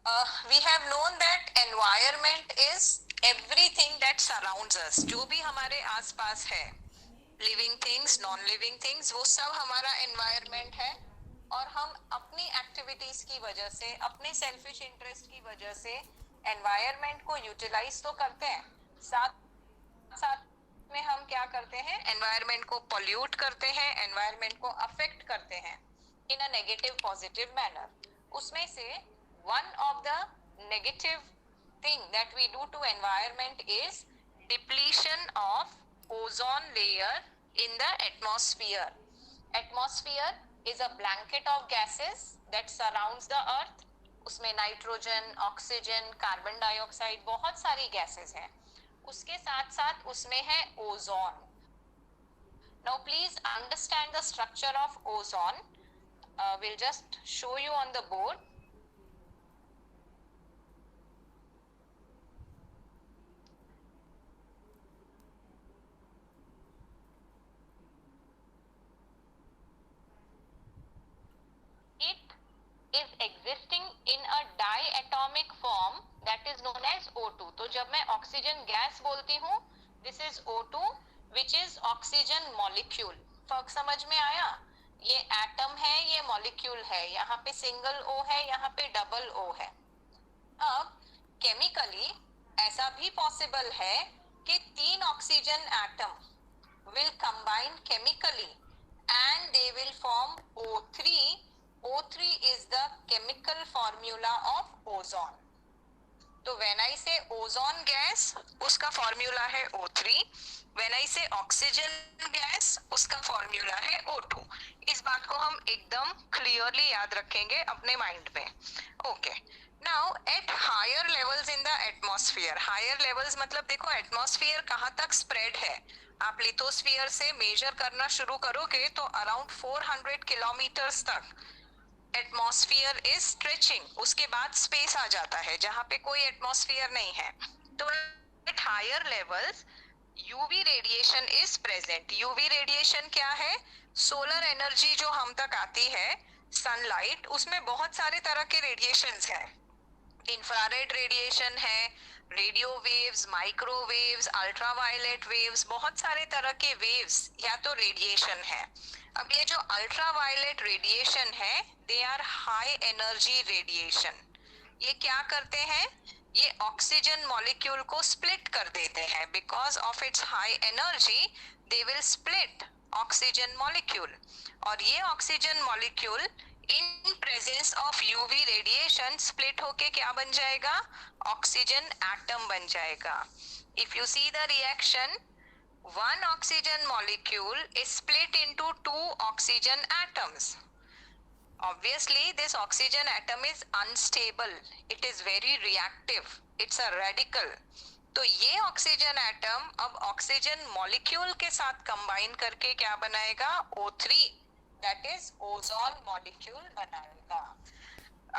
We have known that environment is everything that surrounds us. जो भी हमारे आसपास है, living things, non living things, वो सब हमारा एनवायरनमेंट है. और हम अपनी एक्टिविटीज की वजह से, अपने सेल्फिश इंटरेस्ट की वजह से एनवायरनमेंट को यूटिलाइज तो करते हैं, साथ साथ में हम क्या करते हैं, एनवायरनमेंट को पॉल्यूट करते हैं, एनवायरनमेंट को अफेक्ट करते हैं इन अ नेगेटिव पॉजिटिव मैनर. उसमें से one of the negative thing that we do to environment is depletion of ozone layer in the atmosphere. Atmosphere is a blanket of gases that surrounds the earth. उसमें nitrogen, oxygen, carbon dioxide, बहुत सारी gases हैं. उसके साथ साथ उसमें है ozone. Now please understand the structure of ozone. We'll just show you on the board. Is existing in a diatomic form that is known as O2. तो जब मैं ऑक्सीजन गैस बोलती हूँ, this is O2 which is oxygen molecule. फर्क समझ में आया? ये एटम है, ये मॉलिक्यूल है. यहाँ पे सिंगल O है, यहाँ पे डबल O है. अब केमिकली ऐसा भी पॉसिबल है कि 3 oxygen atom will combine chemically and they will form O3. O3 is the chemical formula of ozone. तो when I say ozone gas, उसका formula है O3. When I say oxygen gas, उसका formula है O2. इस बात को हम एकदम clearly याद रखेंगे अपने mind में. Okay. Now at higher levels in the atmosphere, higher levels मतलब देखो atmosphere कहाँ तक spread है. आप लिथोस्फीयर से मेजर करना शुरू करोगे तो अराउंड 400 किलोमीटर्स तक एटमॉस्फेयर इज स्ट्रेचिंग. उसके बाद स्पेस आ जाता है जहां पे कोई एटमॉस्फेयर नहीं है. तो at higher levels UV radiation is present. UV radiation क्या है? सोलर एनर्जी जो हम तक आती है, सनलाइट, उसमें बहुत सारे तरह के रेडिएशंस हैं. इंफ्रारेड रेडिएशन है, radio waves, microwaves, ultraviolet waves, बहुत सारे तरह के वेव्स या तो रेडिएशन है. अब ये जो अल्ट्रावायलेट रेडिएशन है, they are high energy radiation. ये क्या करते हैं? ये ऑक्सीजन मॉलिक्यूल को स्प्लिट कर देते हैं. Because of its high energy they will split oxygen molecule. और ये oxygen molecule in presence of UV radiation split होके क्या बन जाएगा? ऑक्सीजन एटम बन जाएगा. If you see the reaction, one oxygen molecule is split into 2 oxygen atoms. Obviously this oxygen atom is unstable, it is very reactive, it's a radical. तो ये oxygen atom अब oxygen molecule के साथ combine करके क्या बनाएगा? O3, that is ozone molecule बनाएगा.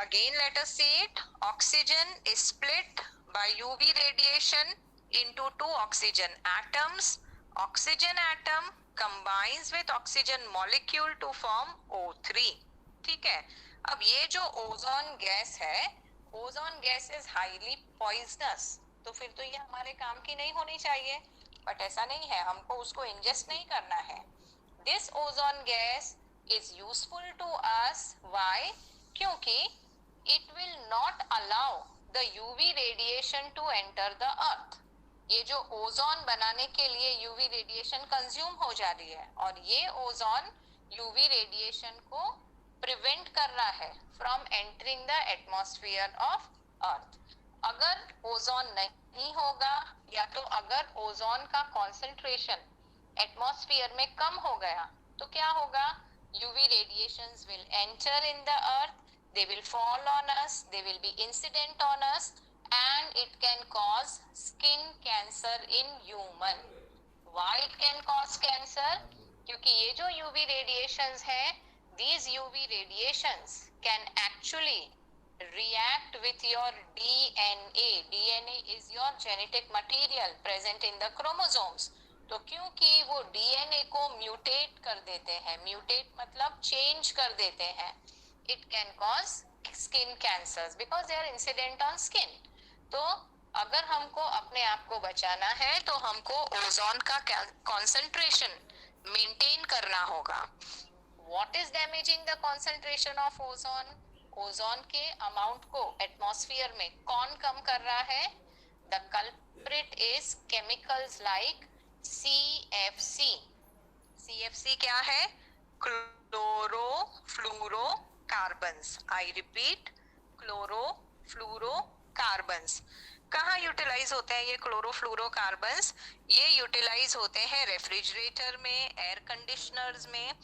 Again let us see it. Oxygen is split by UV radiation into 2 oxygen atoms. Oxygen atom combines with oxygen molecule to form O3. ठीक है. अब ये जो ओजोन गैस है, ozone gas is highly poisonous. तो फिर तो ये हमारे काम की नहीं होनी चाहिए. बट ऐसा नहीं है, हमको उसको इंजेस्ट नहीं करना है. This ozone gas is useful to us. Why? क्योंकि it will not allow the UV radiation to enter the earth. ये जो ओजोन बनाने के लिए यूवी रेडिएशन कंज्यूम हो जा रही है, और ये ओजोन यूवी रेडिएशन को प्रिवेंट कर रहा है from entering the atmosphere of earth. अगर ओजोन नहीं होगा, या तो अगर ओजोन का कॉन्सेंट्रेशन एटमॉस्फेयर में कम हो गया, तो क्या होगा? UV radiations will enter in the earth, they will fall on us, they will be incident on us, and it can cause skin cancer in human. Why it can cause cancer? क्योंकि ये जो UV radiations है, these UV radiations can actually react with your DNA. DNA is your genetic material present in the chromosomes. तो क्योंकि वो DNA को mutate कर देते हैं, म्यूटेट मतलब चेंज कर देते हैं, it can cause skin cancers because they are incident on skin. तो अगर हमको अपने आप को बचाना है तो हमको ओजोन का कॉन्सेंट्रेशन मेंटेन करना होगा. What is damaging the concentration of ozone? Ozone के अमाउंट को एटमॉस्फेयर में कौन कम कर रहा है? The culprit is chemicals like CFC. CFC क्या है? क्लोरोफ्लोरोकार्बन्स. I repeat, chlorofluorocarbons. कहाँ यूटिलाइज होते हैं ये क्लोरोफ्लोरोकार्बन्स? ये यूटिलाइज होते हैं रेफ्रिजरेटर में, एयर कंडीशनर्स में.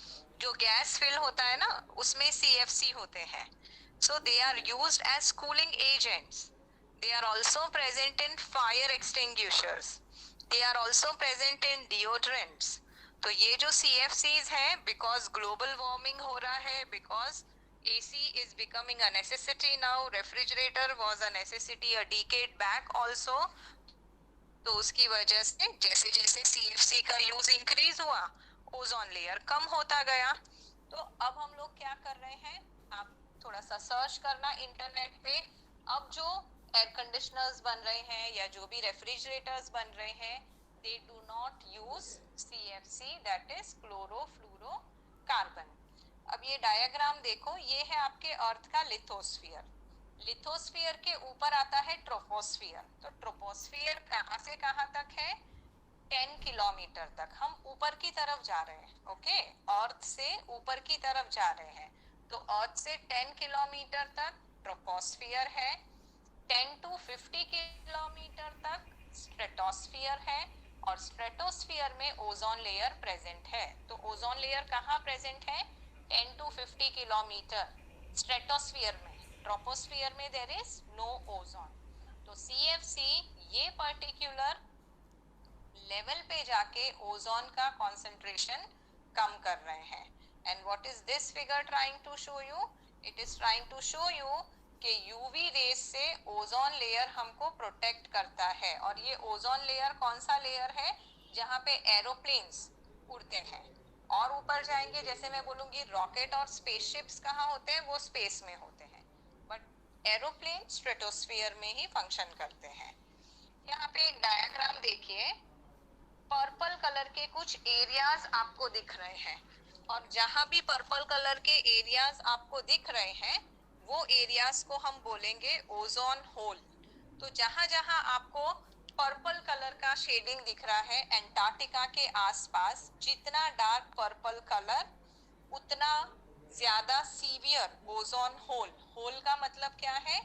जो गैस फिल होता है ना, उसमें CFC होते हैं. So they are used as cooling agents. They are also present in fire extinguishers. They are also present in deodorants. तो ये जो CFCs हैं, because global warming हो रहा है, because AC is becoming a necessity now, refrigerator was a necessity a decade back also. तो उसकी वजह से जैसे जैसे CFC का यूज इंक्रीज हुआ, ओजोन लेयर कम होता गया. तो अब हम लोग क्या कर रहे हैं, आप थोड़ा सा सर्च करना इंटरनेट पे. अब जो एयर कंडीशनर्स बन रहे हैं या जो भी रेफ्रिजरेटर्स बन रहे हैं, they do not use CFC, that is chlorofluorocarbon. अब ये डायग्राम देखो, ये है आपके अर्थ का लिथोस्फीयर. लिथोस्फीयर के ऊपर आता है ट्रोपोस्फीयर. तो ट्रोपोस्फीयर कहाँ से कहाँ तक है? 10 किलोमीटर तक हम ऊपर की तरफ जा रहे हैं. ओके, अर्थ से ऊपर की तरफ जा रहे हैं. तो अर्थ से 10 किलोमीटर तक ट्रोपोस्फीयर है. 10 to 50 किलोमीटर तक स्ट्रेटोस्फीयर है. और स्ट्रेटोस्फीयर में ओजोन लेयर प्रेजेंट है. तो ओजोन लेयर कहाँ प्रेजेंट है? 10 to 50 किलोमीटर स्ट्रेटोस्फीयर में. ट्रोपोस्फीयर में देयर इज नो ओजोन. तो CFC ये पर्टिकुलर लेवल पे जाके ओजोन का कॉन्सेंट्रेशन कम कर रहे हैं. And what is this figure trying to show you? It is trying to show you कि यूवी रेस से ओजोन लेयर हमको प्रोटेक्ट करता है. और ये ओजोन लेयर कौन सा लेयर है? जहाँ पे एरोप्लेन्स उड़ते हैं. और ऊपर जाएंगे, जैसे मैं बोलूंगी रॉकेट और स्पेसशिप्स कहाँ होते हैं? वो स्पेस में होते हैं. बट एरोप्लेन स्ट्रेटोस्फीयर में ही फंक्शन करते हैं. यहाँ पे एक डायग्राम देखिए. पर्पल कलर के कुछ एरियाज आपको दिख रहे हैं. और जहां भी पर्पल कलर के एरियाज आपको दिख रहे हैं, वो एरियाज को हम बोलेंगे ओजोन होल. तो जहां जहां आपको पर्पल कलर का शेडिंग दिख रहा है एंटार्क्टिका के आसपास, जितना डार्क पर्पल कलर उतना ज्यादा सीवियर ओजोन होल. होल का मतलब क्या है?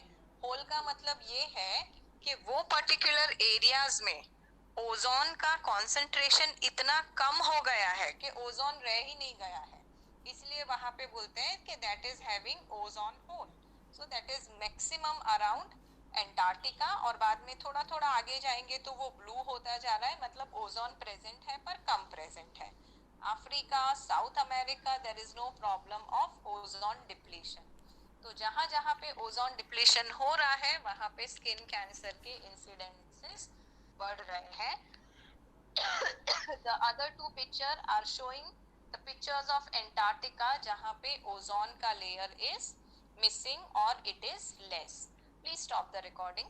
होल का मतलब ये है कि वो पर्टिकुलर एरियाज में ओजोन का कॉन्सेंट्रेशन इतना कम हो गया है कि ओजोन रह ही नहीं गया है. इसलिए वहां पे बोलते हैं कि that is having ozone hole. So that is maximum around Antarctica. और बाद में थोड़ा थोड़ा आगे जाएंगे तो वो ब्लू होता जा रहा है, मतलब ओजोन प्रेजेंट है पर कम प्रेजेंट है. Africa, South America, there is no problem of ozone depletion. तो जहां जहां पे ओजोन डिप्लीशन हो रहा है, वहां पे स्किन कैंसर के इंसिडेंसेस बढ़ रहे हैं. The other two picture are showing the pictures of Antarctica जहाँ पे ओजोन का layer is missing or it is less. Please stop the recording.